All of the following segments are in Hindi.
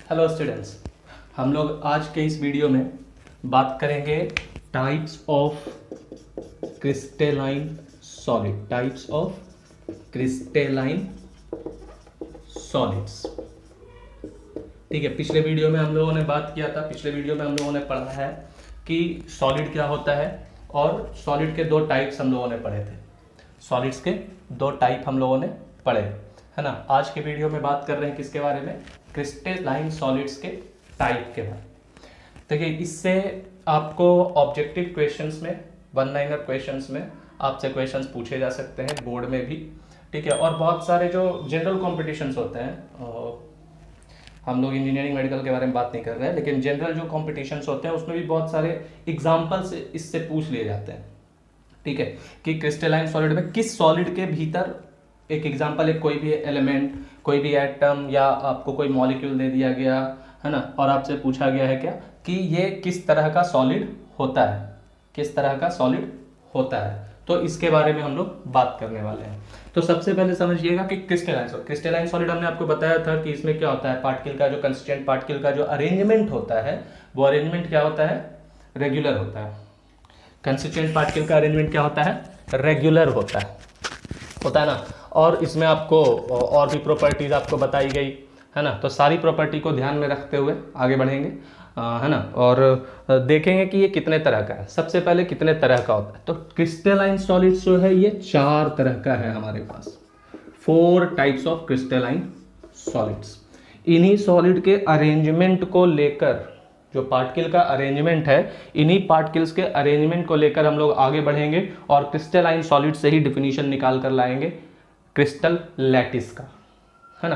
हेलो स्टूडेंट्स, हम लोग आज के इस वीडियो में बात करेंगे types of crystalline solid. Types of crystalline solids. ठीक है, पिछले वीडियो में हम लोगों ने बात किया था। पिछले वीडियो में हम लोगों ने पढ़ा है कि सॉलिड क्या होता है और सॉलिड के दो टाइप्स हम लोगों ने पढ़े थे। सॉलिड्स के दो टाइप हम लोगों ने पढ़े, है ना। आज के वीडियो में बात कर रहे हैं किसके बारे में? क्रिस्टलाइन सॉलिड्स के टाइप के बारे में। देखिए, इससे आपको ऑब्जेक्टिव क्वेश्चंस में, वन लाइनर क्वेश्चंस में आपसे क्वेश्चंस पूछे जा सकते हैं, बोर्ड में भी। ठीक है, और बहुत सारे जो जनरल कॉम्पिटिशन्स होते हैं, हम लोग इंजीनियरिंग मेडिकल के बारे में बात नहीं कर रहे हैं, लेकिन जनरल जो कॉम्पिटिशन्स होते हैं उसमें भी बहुत सारे एग्जाम्पल्स इससे पूछ लिए जाते हैं। ठीक है, कि क्रिस्टलाइन सॉलिड में किस सॉलिड के भीतर, एक एग्जांपल, एक कोई भी एलिमेंट, कोई भी एटम या आपको कोई मॉलिक्यूल दे दिया गया है ना, और आपसे पूछा गया है क्या कि ये किस तरह का सॉलिड होता है, किस तरह का सॉलिड होता है। तो इसके बारे में हम लोग बात करने वाले हैं। तो सबसे पहले समझिएगा कि क्रिस्टलाइन सॉलिड हमने आपको बताया था कि इसमें क्या होता है, पार्टिकल का जो कंस्टिट्यूएंट पार्टिकल का जो अरेंजमेंट होता है, वो अरेंजमेंट क्या होता है? रेगुलर होता है। कंस्टिट्यूएंट पार्टिकल का अरेंजमेंट क्या होता है? रेगुलर होता है ना। और इसमें आपको और भी प्रॉपर्टीज आपको बताई गई, है ना। तो सारी प्रॉपर्टी को ध्यान में रखते हुए आगे बढ़ेंगे, है ना, और देखेंगे कि ये कितने तरह का है। सबसे पहले कितने तरह का होता है, तो क्रिस्टलाइन सॉलिड्स जो है ये 4 तरह का है हमारे पास। 4 टाइप्स ऑफ क्रिस्टलाइन सॉलिड्स। इन्हीं सॉलिड के अरेंजमेंट को लेकर, जो पार्टिकल का अरेंजमेंट है, इन्हीं पार्टिकल्स के अरेंजमेंट को लेकर हम लोग आगे बढ़ेंगे और क्रिस्टलाइन सॉलिड से ही डिफिनीशन निकाल कर लाएंगे क्रिस्टल लैटिस का, है ना,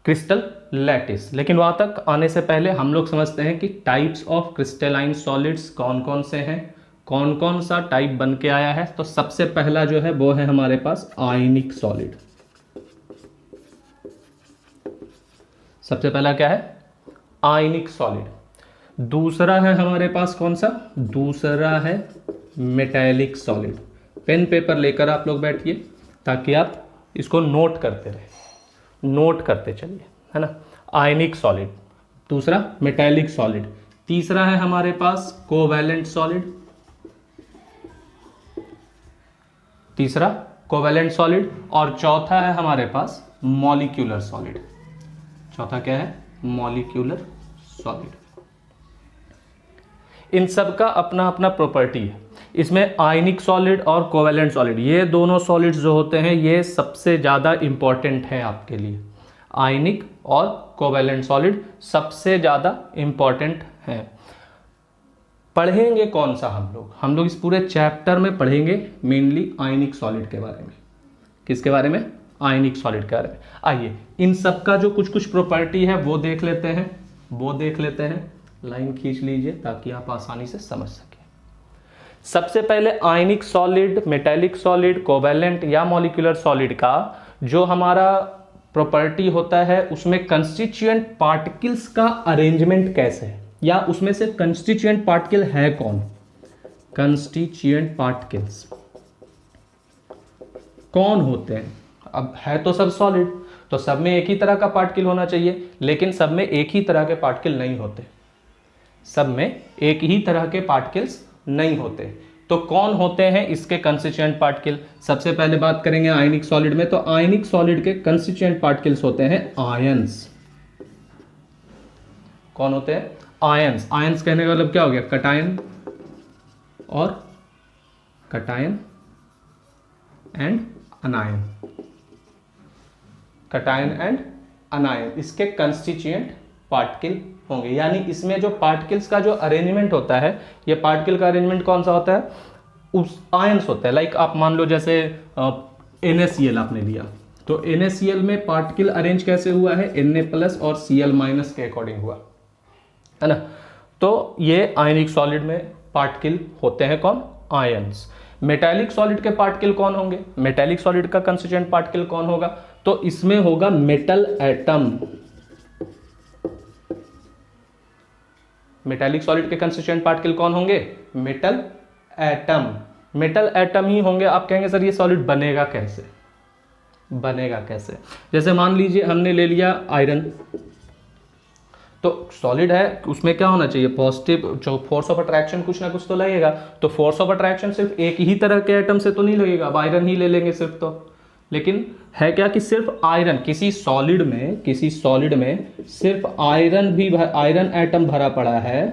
क्रिस्टल लैटिस। लेकिन वहां तक आने से पहले हम लोग समझते हैं कि टाइप्स ऑफ क्रिस्टलाइन सॉलिड्स कौन कौन से हैं, कौन कौन सा टाइप बन के आया है। तो सबसे पहला जो है वो है हमारे पास आयनिक सॉलिड। सबसे पहला क्या है? आयनिक सॉलिड। दूसरा है हमारे पास कौन सा? दूसरा है मेटेलिक सॉलिड। पेन पेपर लेकर आप लोग बैठिए ताकि आप इसको नोट करते रहे, नोट करते चलिए, है ना। आयनिक सॉलिड, दूसरा मेटेलिक सॉलिड, तीसरा है हमारे पास कोवैलेंट सॉलिड, तीसरा कोवैलेंट सॉलिड, और चौथा है हमारे पास मॉलिक्यूलर सॉलिड। चौथा क्या है? Molecular solid. इन सब का अपना अपना प्रॉपर्टी है। इसमें आयनिक सॉलिड और कोवैलेंट सॉलिड, ये दोनों सॉलिड्स जो होते हैं ये सबसे ज़्यादा इंपॉर्टेंट हैं आपके लिए। आयनिक और कोवैलेंट सॉलिड सबसे ज़्यादा इंपॉर्टेंट हैं। पढ़ेंगे कौन सा हम लोग इस पूरे चैप्टर में पढ़ेंगे मेनली आयनिक सॉलिड के बारे में। किसके बारे में? आयनिक सॉलिड के बारे में। आइए इन सब का जो कुछ कुछ प्रॉपर्टी है वो देख लेते हैं। लाइन खींच लीजिए ताकि आप आसानी से समझ सकें। सबसे पहले आयनिक सॉलिड, मेटेलिक सॉलिड, कोवैलेंट या मॉलिक्यूलर सॉलिड का जो हमारा प्रॉपर्टी होता है, उसमें कंस्टिट्यूएंट पार्टिकल्स का अरेंजमेंट कैसे है, या उसमें से कंस्टिट्यूएंट पार्टिकल है कौन? कंस्टिट्यूएंट पार्टिकल्स कौन होते हैं? अब है तो सब सॉलिड, तो सब में एक ही तरह का पार्टिकल होना चाहिए, लेकिन सब में एक ही तरह के पार्टिकल नहीं होते। सब में एक ही तरह के पार्टिकल्स नहीं होते। तो कौन होते हैं इसके कंस्टिट्यूएंट पार्टिकल? सबसे पहले बात करेंगे आयनिक सॉलिड में। तो आयनिक सॉलिड के कंस्टिट्यूएंट पार्टिकल्स होते हैं आयंस। कौन होते हैं? आयंस। आयंस कहने का मतलब क्या हो गया? कटायन और कटायन एंड अनायन। कटायन एंड अनायन इसके कंस्टिट्यूएंट पार्टिकल होंगे। यानी इसमें जो पार्टिकल्स का जो अरेंजमेंट होता है, ये पार्टिकल का अरेंजमेंट कौन सा होता है? उस आयंस होता है। लाइक आप मान लो जैसे NaCl आपने लिया, तो NaCl में पार्टिकल अरेंज कैसे हुआ है? Na+ और Cl- के अकॉर्डिंग हुआ, है ना। तो ये आयनिक सॉलिड में पार्टिकल होते हैं कौन? आयंस। मेटेलिक सॉलिड के पार्टिकल कौन होंगे? मेटेलिक सॉलिड का कंस्टिट्यूएंट पार्टिकल कौन होगा? तो इसमें होगा मेटल एटम। मेटेलिक सॉलिड के कंस्टिट्यूएंट पार्टिकल कौन होंगे? Metal atom. मेटल एटम ही होंगे। आप कहेंगे सर ये सॉलिड बनेगा कैसे? बनेगा कैसे? जैसे मान लीजिए हमने ले लिया आयरन, तो सॉलिड है उसमें क्या होना चाहिए, पॉजिटिव जो फोर्स ऑफ अट्रैक्शन कुछ ना कुछ तो लगेगा। तो फोर्स ऑफ अट्रैक्शन सिर्फ एक ही तरह के एटम से तो नहीं लगेगा, अब आयरन ही ले लेंगे सिर्फ तो। लेकिन है क्या कि सिर्फ आयरन, किसी सॉलिड में सिर्फ आयरन एटम भरा पड़ा है,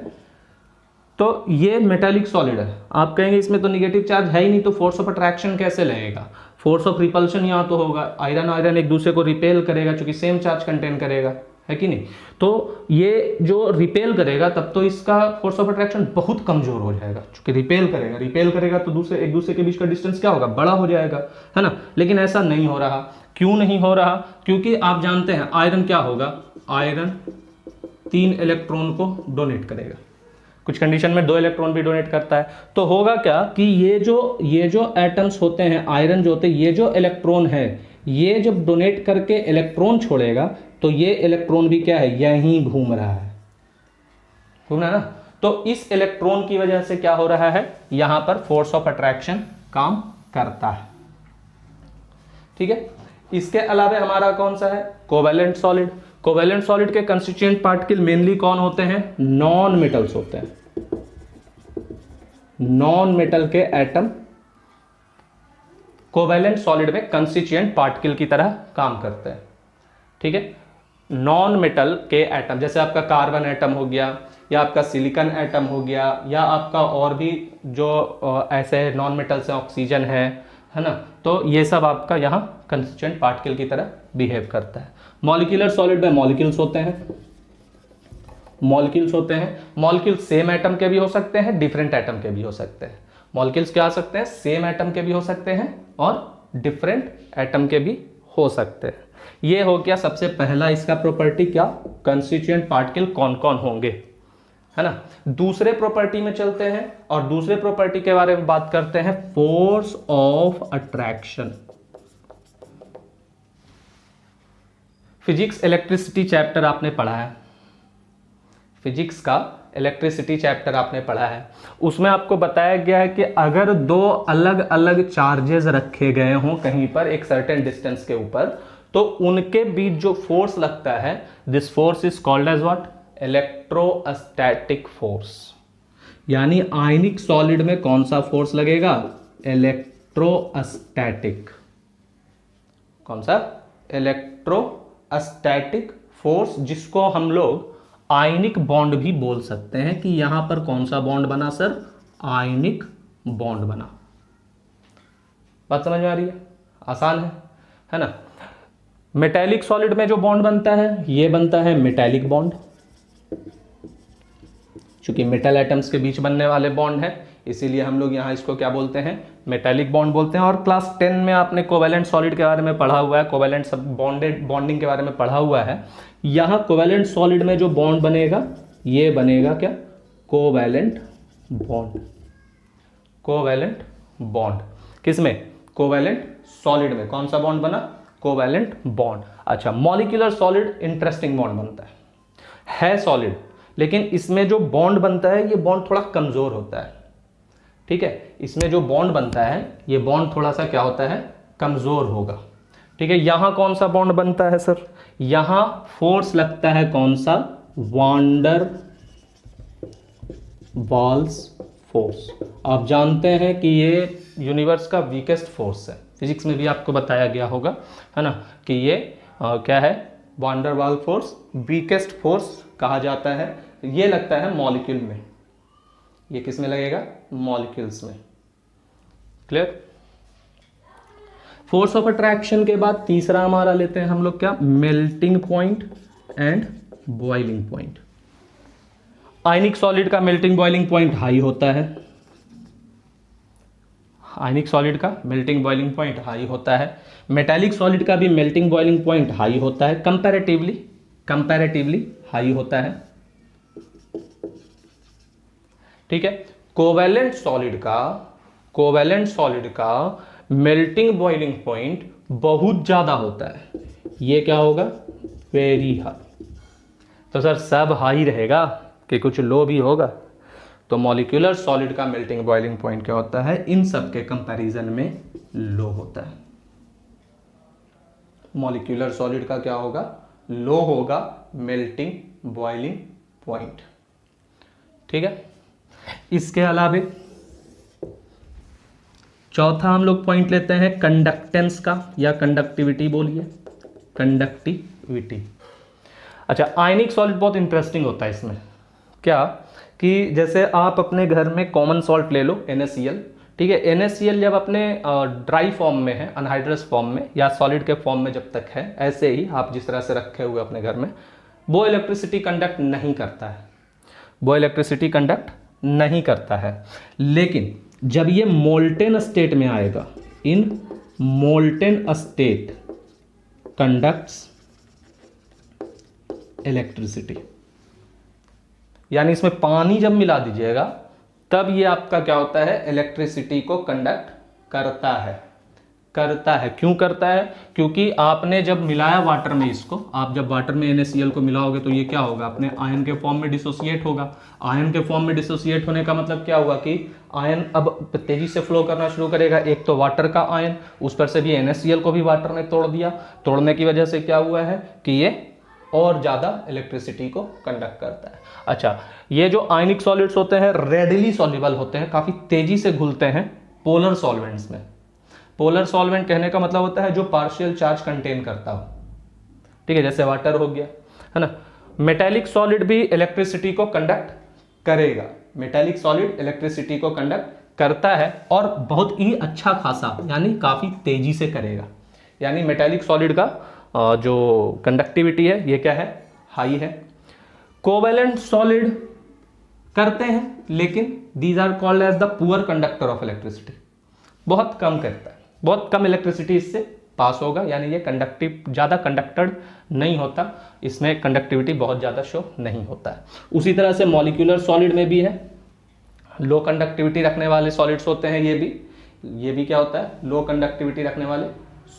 तो ये मेटालिक सॉलिड है। आप कहेंगे इसमें तो निगेटिव चार्ज है ही नहीं, तो फोर्स ऑफ अट्रैक्शन कैसे लगेगा, फोर्स ऑफ रिपल्शन यहाँ तो होगा, आयरन एक दूसरे को रिपेल करेगा क्योंकि सेम चार्ज कंटेन करेगा, है कि नहीं। तो ये जो रिपेल करेगा तब तो इसका फोर्स ऑफ अट्रैक्शन बहुत कमजोर हो जाएगा, क्योंकि रिपेल करेगा तो एक दूसरे के बीच का डिस्टेंस क्या होगा, बड़ा हो जाएगा, है ना। लेकिन ऐसा नहीं हो रहा। क्यों नहीं हो रहा, क्योंकि आप जानते हैं आयरन क्या होगा, आयरन 3 इलेक्ट्रॉन को डोनेट करेगा, कुछ कंडीशन में 2 इलेक्ट्रॉन भी डोनेट करता है। तो होगा क्या कि ये जो एटम्स होते हैं, आयरन जो होते हैं, ये जो इलेक्ट्रॉन है, ये जब डोनेट करके इलेक्ट्रॉन छोड़ेगा तो ये इलेक्ट्रॉन भी क्या है, यहीं घूम रहा है ना। तो इस इलेक्ट्रॉन की वजह से क्या हो रहा है, यहां पर फोर्स ऑफ अट्रैक्शन काम करता है, ठीक है। इसके अलावा हमारा कौन सा है, कोवैलेंट सॉलिड। कोवैलेंट सॉलिड के कंस्टिट्यूएंट पार्टिकल मेनली कौन होते हैं, नॉन मेटल्स होते हैं। नॉन मेटल के एटम कोवैलेंट सॉलिड में कंस्टिट्यूएंट पार्टिकल की तरह काम करते हैं, ठीक है। नॉन मेटल के एटम जैसे आपका कार्बन एटम हो गया, या आपका सिलिकॉन एटम हो गया, या आपका और भी जो ऐसे नॉन मेटल से ऑक्सीजन है ना, तो ये सब आपका यहाँ कंस्टिट्यूएंट पार्टिकल की तरह बिहेव करता है। मॉलिक्यूलर सॉलिड में मॉलिक्यूल्स होते हैं, मॉलिक्यूल सेम एटम के भी हो सकते हैं, डिफरेंट एटम के भी हो सकते हैं। मॉलिक्यूल्स क्या हो सकते हैं, सेम एटम के भी हो सकते हैं और डिफरेंट एटम के भी हो सकते हैं। ये हो गया सबसे पहला इसका प्रॉपर्टी, क्या, कंस्टिट्यूएंट पार्टिकल कौन कौन होंगे, है ना। दूसरे प्रॉपर्टी में चलते हैं और दूसरे प्रॉपर्टी के बारे में बात करते हैं, force of attraction. Physics electricity chapter आपने पढ़ा है, फिजिक्स का इलेक्ट्रिसिटी चैप्टर आपने पढ़ा है, उसमें आपको बताया गया है कि अगर 2 अलग अलग चार्जेस रखे गए हों कहीं पर एक सर्टेन डिस्टेंस के ऊपर, तो उनके बीच जो फोर्स लगता है, this force is called as what, electrostatic force. यानी आयनिक सॉलिड में कौन सा फोर्स लगेगा, इलेक्ट्रोस्टैटिक। कौन सा, इलेक्ट्रोस्टैटिक फोर्स, जिसको हम लोग आयनिक बॉन्ड भी बोल सकते हैं कि यहां पर कौन सा बॉन्ड बना सर, आयनिक बॉन्ड बना। बात समझ में आ रही है, आसान है ना। मेटेलिक सॉलिड में जो बॉन्ड बनता है, ये बनता है मेटेलिक बॉन्ड, चूंकि मेटल एटम्स के बीच बनने वाले बॉन्ड है, इसीलिए हम लोग यहां इसको क्या बोलते हैं, मेटेलिक बॉन्ड बोलते हैं। और क्लास 10 में आपने कोवैलेंट सॉलिड के बारे में पढ़ा हुआ है, कोवैलेंट सब बॉन्डिंग के बारे में पढ़ा हुआ है। यहां कोवैलेंट सॉलिड में जो बॉन्ड बनेगा, ये बनेगा क्या, कोवैलेंट बॉन्ड। कोवैलेंट बॉन्ड किसमें, कोवैलेंट सॉलिड में कौन सा बॉन्ड बना, कोवैलेंट बॉन्ड। अच्छा, मॉलिक्यूलर सॉलिड इंटरेस्टिंग बॉन्ड बनता है सॉलिड, लेकिन इसमें जो बॉन्ड बनता है ये बॉन्ड थोड़ा कमजोर होता है, ठीक है। इसमें जो बॉन्ड बनता है ये बॉन्ड थोड़ा सा क्या होता है, कमजोर होगा, ठीक है। यहां कौन सा बॉन्ड बनता है सर, यहां फोर्स लगता है कौन सा, वांडर वाल्स फोर्स। आप जानते हैं कि ये यूनिवर्स का वीकेस्ट फोर्स है, फिजिक्स में भी आपको बताया गया होगा, है ना, कि ये क्या है, वांडर वाल फोर्स वीकेस्ट फोर्स कहा जाता है। ये लगता है मॉलिक्यूल में, ये किस में लगेगा, मॉलिक्यूल्स में। क्लियर। फोर्स ऑफ अट्रैक्शन के बाद तीसरा हमारा लेते हैं हम लोग क्या, melting point and boiling point. Ionic solid का मेल्टिंग बॉइलिंग पॉइंट हाई होता है, आयनिक सॉलिड का मेल्टिंग बॉइलिंग पॉइंट हाई होता है। मेटालिक सॉलिड का भी मेल्टिंग बॉइलिंग पॉइंट हाई होता है, कंपैरेटिवली हाई होता है, ठीक है। कोवैलेंट सॉलिड का मेल्टिंग बॉइलिंग पॉइंट बहुत ज्यादा होता है, ये क्या होगा, वेरी हाई। तो सर सब हाई रहेगा कि कुछ लो भी होगा, तो मॉलिक्यूलर सॉलिड का मेल्टिंग बॉइलिंग पॉइंट क्या होता है, इन सब के कंपैरिजन में लो होता है। मॉलिक्यूलर सॉलिड का क्या होगा, लो होगा मेल्टिंग बॉइलिंग पॉइंट। ठीक है, इसके अलावे चौथा हम लोग पॉइंट लेते हैं कंडक्टेंस का, या कंडक्टिविटी बोलिए, कंडक्टिविटी। अच्छा, आयनिक सॉलिड बहुत इंटरेस्टिंग होता है इसमें। क्या कि जैसे आप अपने घर में कॉमन सॉल्ट ले लो NaCl, ठीक है, NaCl जब अपने ड्राई फॉर्म में है, अनहाइड्रस फॉर्म में या सॉलिड के फॉर्म में जब तक है, ऐसे ही आप जिस तरह से रखे हुए अपने घर में, वो इलेक्ट्रिसिटी कंडक्ट नहीं करता है, वो इलेक्ट्रिसिटी कंडक्ट नहीं करता है। लेकिन जब ये मोल्टेन स्टेट में आएगा, इन मोल्टेन स्टेट कंडक्ट्स इलेक्ट्रिसिटी, यानी इसमें पानी जब मिला दीजिएगा तब ये आपका क्या होता है, इलेक्ट्रिसिटी को कंडक्ट करता है। करता है, क्यों करता है? क्योंकि आपने जब मिलाया वाटर में इसको, आप जब वाटर में NaCl को मिलाओगे तो ये क्या होगा, अपने आयन के फॉर्म में डिसोसिएट होगा। आयन के फॉर्म में डिसोसिएट होने का मतलब क्या हुआ कि आयन अब तेजी से फ्लो करना शुरू करेगा। एक तो वाटर का आयन, उस पर से भी NaCl को भी वाटर ने तोड़ दिया। तोड़ने की वजह से क्या हुआ है कि ये और ज़्यादा इलेक्ट्रिसिटी को कंडक्ट करता है। अच्छा, ये जो आयनिक सॉलिड्स होते हैं रेडिली सॉल्युबल होते हैं, काफ़ी तेजी से घुलते हैं पोलर सॉल्वेंट्स में। पोलर सॉल्वेंट कहने का मतलब होता है जो पार्शियल चार्ज कंटेन करता हो, ठीक है, जैसे वाटर हो गया, है ना। मेटेलिक सॉलिड भी इलेक्ट्रिसिटी को कंडक्ट करेगा, मेटेलिक सॉलिड इलेक्ट्रिसिटी को कंडक्ट करता है और बहुत ही अच्छा खासा, यानी काफ़ी तेजी से करेगा। यानी मेटेलिक सॉलिड का जो कंडक्टिविटी है ये क्या है, हाई है। कोवेलेंट सॉलिड करते हैं, लेकिन these are called as the poor conductor of electricity, बहुत कम करता है, बहुत कम इलेक्ट्रिसिटी इससे पास होगा, यानी ये कंडक्टिव, ज़्यादा कंडक्टेड नहीं होता, इसमें कंडक्टिविटी बहुत ज़्यादा शो नहीं होता है। उसी तरह से मॉलिक्यूलर सॉलिड में भी है, लो कंडक्टिविटी रखने वाले सॉलिड्स होते हैं, ये भी क्या होता है, लो कंडक्टिविटी रखने वाले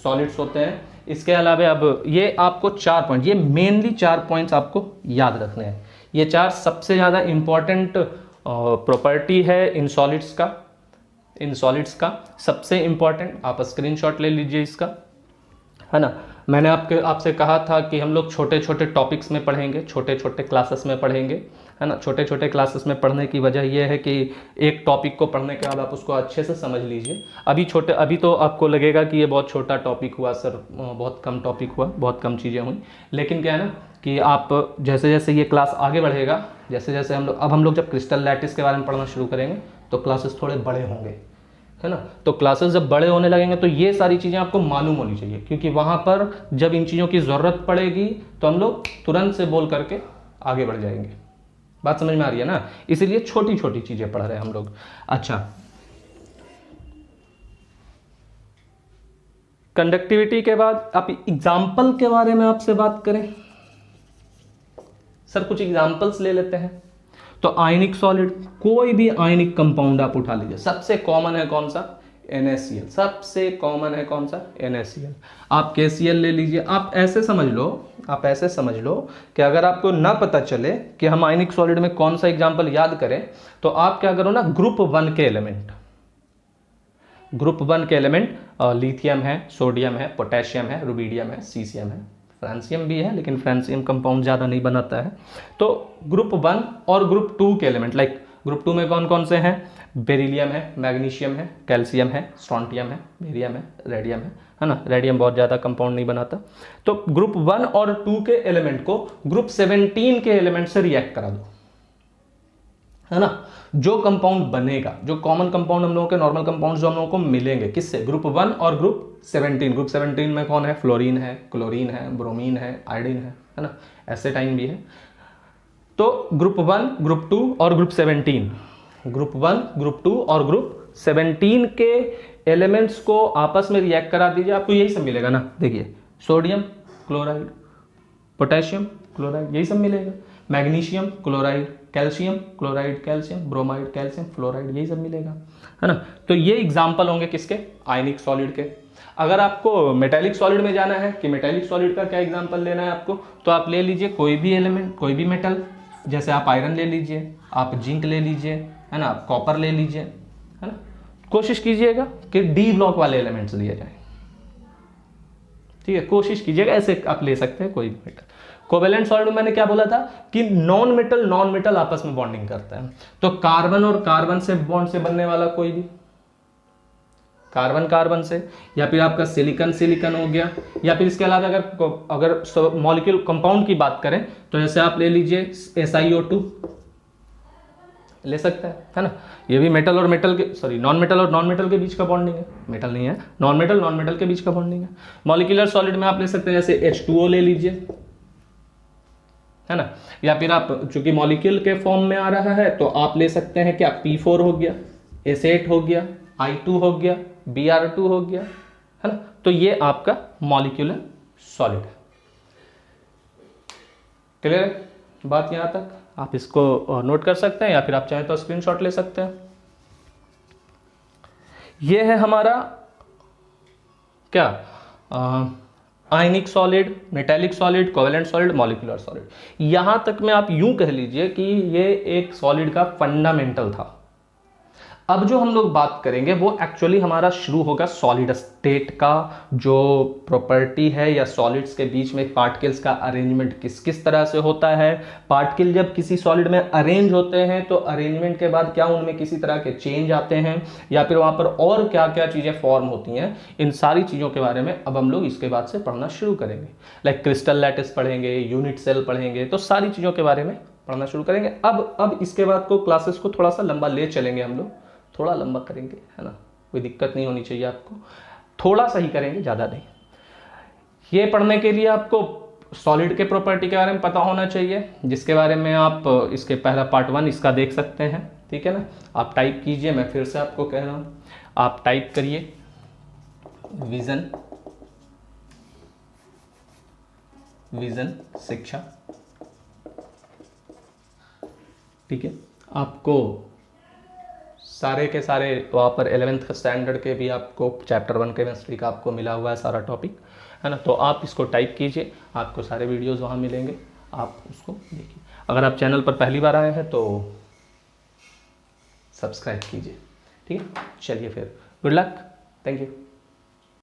सॉलिड्स होते हैं। इसके अलावा अब ये आपको 4 पॉइंट, ये मेनली 4 पॉइंट्स आपको याद रखने हैं। ये 4 सबसे ज़्यादा इंपॉर्टेंट प्रॉपर्टी है इन सॉलिड्स का, सबसे इंपॉर्टेंट। आप स्क्रीनशॉट ले लीजिए इसका, है ना। मैंने आपसे कहा था कि हम लोग छोटे छोटे टॉपिक्स में पढ़ेंगे, छोटे छोटे क्लासेस में पढ़ेंगे, है ना। छोटे छोटे क्लासेस में पढ़ने की वजह यह है कि एक टॉपिक को पढ़ने के बाद आप उसको अच्छे से समझ लीजिए। अभी तो आपको लगेगा कि ये बहुत छोटा टॉपिक हुआ सर, बहुत कम टॉपिक हुआ, बहुत कम चीज़ें हुई, लेकिन क्या है ना कि आप जैसे जैसे ये क्लास आगे बढ़ेगा, जैसे जैसे हम लोग जब क्रिस्टल लैटिस के बारे में पढ़ना शुरू करेंगे तो क्लासेस थोड़े बड़े होंगे, है ना। तो क्लासेस जब बड़े होने लगेंगे तो ये सारी चीज़ें आपको मालूम होनी चाहिए, क्योंकि वहाँ पर जब इन चीज़ों की ज़रूरत पड़ेगी तो हम लोग तुरंत से बोल करके आगे बढ़ जाएंगे। बात समझ में आ रही है ना, इसीलिए छोटी छोटी चीज़ें पढ़ रहे हैं हम लोग। अच्छा, कंडक्टिविटी के बाद आप एग्जाम्पल के बारे में आपसे बात करें, सर कुछ एग्जाम्पल्स ले लेते हैं। तो आयनिक सॉलिड, कोई भी आयनिक कंपाउंड आप उठा लीजिए, सबसे कॉमन है कौन सा, NaCl, सबसे कॉमन है कौन सा, NaCl। आप KCl ले लीजिए। आप ऐसे समझ लो कि अगर आपको ना पता चले कि हम आयनिक सॉलिड में कौन सा एग्जाम्पल याद करें, तो आप क्या करो ना, ग्रुप 1 के एलिमेंट लिथियम है, सोडियम है, पोटेशियम है, रुबिडियम है, सीसियम है, फ्रांसियम भी है, लेकिन फ्रांसियम कंपाउंड ज़्यादा नहीं बनाता है। तो ग्रुप 1 और ग्रुप 2 के एलिमेंट, लाइक ग्रुप 2 में कौन कौन से हैं, बेरिलियम है, मैग्नीशियम है, कैल्शियम है, स्ट्रोंटियम है, बेरियम है, रेडियम है ना। रेडियम बहुत ज़्यादा कंपाउंड नहीं बनाता। तो ग्रुप 1 और 2 के एलिमेंट को ग्रुप 17 के एलिमेंट से रिएक्ट करा दो, है ना। जो कंपाउंड बनेगा, जो कॉमन कंपाउंड हम लोगों के, नॉर्मल कंपाउंड जो हम लोगों को मिलेंगे, किससे, ग्रुप 1 और ग्रुप 17। ग्रुप 17 में कौन है, फ्लोरीन है, क्लोरीन है, ब्रोमीन है, आयोडीन है ना, एसिटाइन भी है। तो ग्रुप 1, ग्रुप 2 और ग्रुप 17, ग्रुप 1, ग्रुप 2 और ग्रुप 17 के एलिमेंट्स को आपस में रिएक्ट करा दीजिए, आपको यही सब मिलेगा ना। देखिए, सोडियम क्लोराइड, पोटेशियम क्लोराइड, यही सब मिलेगा। Magnesium chloride, calcium chloride, calcium bromide, calcium fluoride, यही सब मिलेगा, है ना। तो ये एग्जाम्पल होंगे किसके, आयनिक सॉलिड के। अगर आपको मेटेलिक सॉलिड में जाना है कि मेटेलिक सॉलिड का क्या एग्जाम्पल लेना है आपको, तो आप ले लीजिए कोई भी एलिमेंट, कोई भी मेटल, जैसे आप आयरन ले लीजिए, आप जिंक ले लीजिए, है ना, आप कॉपर ले लीजिए, है ना। कोशिश कीजिएगा कि डी ब्लॉक वाले एलिमेंट्स लिए जाएं, ठीक है, कोशिश कीजिएगा। ऐसे आप ले सकते हैं कोई भी मेटल, कोवेलेंट सॉलिड में मैंने क्या बोला था कि नॉन मेटल आपस में बॉन्डिंग करते हैं। तो कार्बन और कार्बन से बॉन्ड से बनने वाला कोई भी, कार्बन कार्बन से, या फिर आपका सिलिकॉन सिलिकॉन हो गया, या फिर इसके अलावा अगर मॉलिक्यूल कंपाउंड की बात करें तो जैसे आप ले लीजिए SiO2 ले सकते हैं, है ना। ये भी मेटल और मेटल के, सॉरी नॉन मेटल और नॉन मेटल के बीच का बॉन्डिंग है, मेटल नहीं है, नॉन मेटल के बीच का बॉन्डिंग है। मॉलिक्यूलर सॉलिड में आप ले सकते हैं जैसे H2O ले लीजिए, है ना, या फिर आप चूंकि मॉलिक्यूल के फॉर्म में आ रहा है तो आप ले सकते हैं क्या, P4 हो गया, S8 हो गया, I2 हो गया, Br2 हो गया, है ना। तो ये आपका मॉलिक्यूलर सॉलिड है। क्लियर है बात यहां तक? आप इसको नोट कर सकते हैं या फिर आप चाहें तो स्क्रीनशॉट ले सकते हैं। ये है हमारा क्या, आयनिक solid, metallic solid, covalent solid, molecular solid. यहां तक में आप यूं कह लीजिए कि ये एक सॉलिड का फंडामेंटल था। अब जो हम लोग बात करेंगे वो एक्चुअली हमारा शुरू होगा सॉलिड स्टेट का, जो प्रॉपर्टी है या सॉलिड्स के बीच में पार्टिकल्स का अरेंजमेंट किस किस तरह से होता है। पार्टिकल जब किसी सॉलिड में अरेंज होते हैं तो अरेंजमेंट के बाद क्या उनमें किसी तरह के चेंज आते हैं, या फिर वहां पर और क्या क्या चीजें फॉर्म होती हैं। इन सारी चीजों के बारे में अब हम लोग इसके बाद से पढ़ना शुरू करेंगे। लाइक क्रिस्टल लैटिस पढ़ेंगे, यूनिट सेल पढ़ेंगे, तो सारी चीजों के बारे में पढ़ना शुरू करेंगे। अब इसके बाद को क्लासेस को थोड़ा सा लंबा ले चलेंगे, हम लोग थोड़ा लंबा करेंगे, है ना, कोई दिक्कत नहीं होनी चाहिए आपको, थोड़ा सा ही करेंगे, ज़्यादा नहीं। ये पढ़ने के लिए आपको सॉलिड के प्रॉपर्टी के बारे में पता होना चाहिए, जिसके बारे में आप इसके पहला पार्ट 1 इसका देख सकते हैं, ठीक है ना। आप टाइप कीजिए, मैं फिर से आपको कह रहा हूँ, आप टाइप करिए विजन शिक्षा, ठीक है। आपको सारे के सारे वहाँ पर 11th स्टैंडर्ड के भी आपको चैप्टर 1 केमिस्ट्री का आपको मिला हुआ है सारा टॉपिक, है ना। तो आप इसको टाइप कीजिए, आपको सारे वीडियोस वहाँ मिलेंगे, आप उसको देखिए। अगर आप चैनल पर पहली बार आए हैं तो सब्सक्राइब कीजिए, ठीक है। चलिए फिर, गुड लक, थैंक यू।